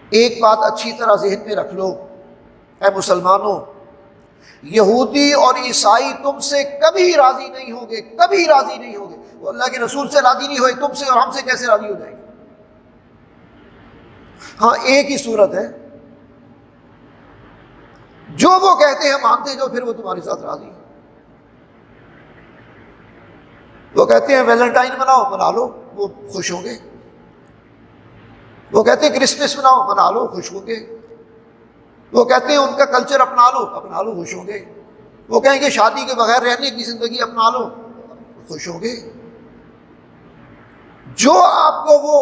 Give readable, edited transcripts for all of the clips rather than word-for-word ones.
ایک بات اچھی طرح ذہن میں رکھ لو اے مسلمانوں، یہودی اور عیسائی تم سے کبھی راضی نہیں ہوں گے، کبھی راضی نہیں ہوں گے۔ وہ اللہ کے رسول سے راضی نہیں ہوئے، تم سے اور ہم سے کیسے راضی ہو جائیں گے؟ ہاں ایک ہی صورت ہے، جو وہ کہتے ہیں مانتے جو، پھر وہ تمہارے ساتھ راضی ہیں۔ وہ کہتے ہیں ویلنٹائن مناؤ، منا لو، وہ خوش ہوں گے۔ وہ کہتے ہیں کرسمس مناؤ، منا لو، خوش ہوں گے۔ وہ کہتے ہیں ان کا کلچر اپنا لو، خوش ہوں گے۔ وہ کہیں گے شادی کے بغیر رہنے کی زندگی اپنا لو، خوش ہوں گے۔ جو آپ کو وہ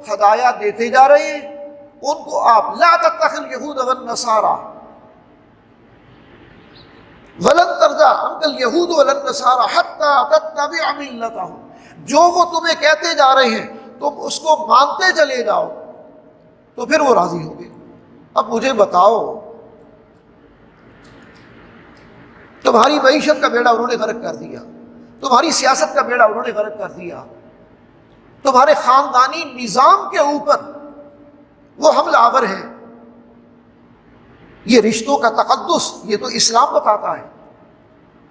ہدایات دیتے جا رہے ہیں ان کو آپ لا تتخذوا اليہود والنصارى ولن ترضى عنك اليہود ولا النصارى حتى تتبع ملتهم، جو وہ تمہیں کہتے جا رہے ہیں تم اس کو مانتے چلے جاؤ تو پھر وہ راضی ہوں گے۔ اب مجھے بتاؤ، تمہاری معیشت کا بیڑا انہوں نے غرق کر دیا، تمہاری سیاست کا بیڑا انہوں نے غرق کر دیا، تمہارے خاندانی نظام کے اوپر وہ حملہ آور ہیں۔ یہ رشتوں کا تقدس یہ تو اسلام بتاتا ہے،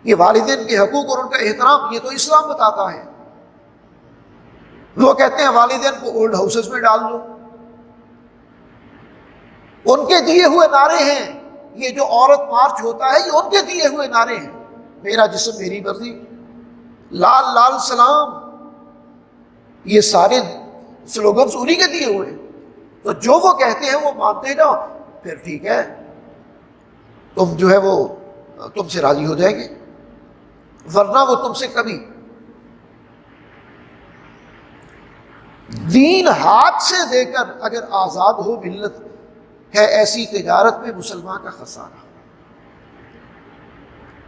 یہ والدین کے حقوق اور ان کا احترام یہ تو اسلام بتاتا ہے۔ وہ کہتے ہیں والدین کو اولڈ ہاؤسز میں ڈال دو، ان کے دیے ہوئے نعرے ہیں، یہ جو عورت مارچ ہوتا ہے یہ ان کے دیے ہوئے نعرے ہیں، میرا جسم میری مرضی، لال لال سلام، یہ سارے سلوگنز انہی کے دیے ہوئے۔ تو جو وہ کہتے ہیں وہ مانتے جاؤ، پھر ٹھیک ہے، تم جو ہے وہ تم سے راضی ہو جائیں گے، ورنہ وہ تم سے کبھی۔ دین ہاتھ سے دے کر اگر آزاد ہو ملت ہے، ایسی تجارت میں مسلمان کا خسارہ۔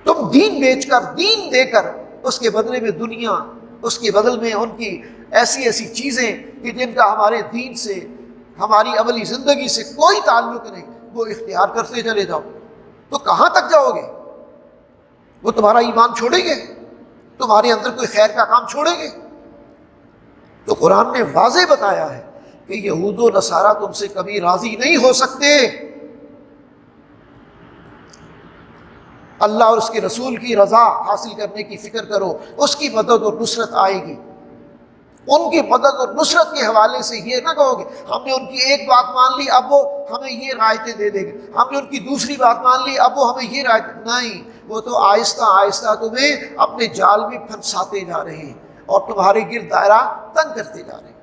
تم دین بیچ کر، دین دے کر، اس کے بدلے میں دنیا، اس کے بدل میں ان کی ایسی ایسی چیزیں کہ جن کا ہمارے دین سے، ہماری عملی زندگی سے کوئی تعلق نہیں، وہ اختیار کرتے چلے جاؤ، تو کہاں تک جاؤ گے؟ وہ تمہارا ایمان چھوڑیں گے؟ تمہارے اندر کوئی خیر کا کام چھوڑیں گے؟ تو قرآن نے واضح بتایا ہے کہ یہود و نصارہ تم سے کبھی راضی نہیں ہو سکتے۔ اللہ اور اس کے رسول کی رضا حاصل کرنے کی فکر کرو، اس کی مدد اور نصرت آئے گی۔ ان کی مدد اور نصرت کے حوالے سے یہ نہ کہو گے ہم نے ان کی ایک بات مان لی اب وہ ہمیں یہ رعایتیں دے دیں گے، ہم نے ان کی دوسری بات مان لی اب وہ ہمیں یہ رعایتیں، نہیں، وہ تو آہستہ آہستہ تمہیں اپنے جال میں پھنساتے جا رہے ہیں اور تمہارے گرد دائرہ تنگ کرتے جا رہے ہیں۔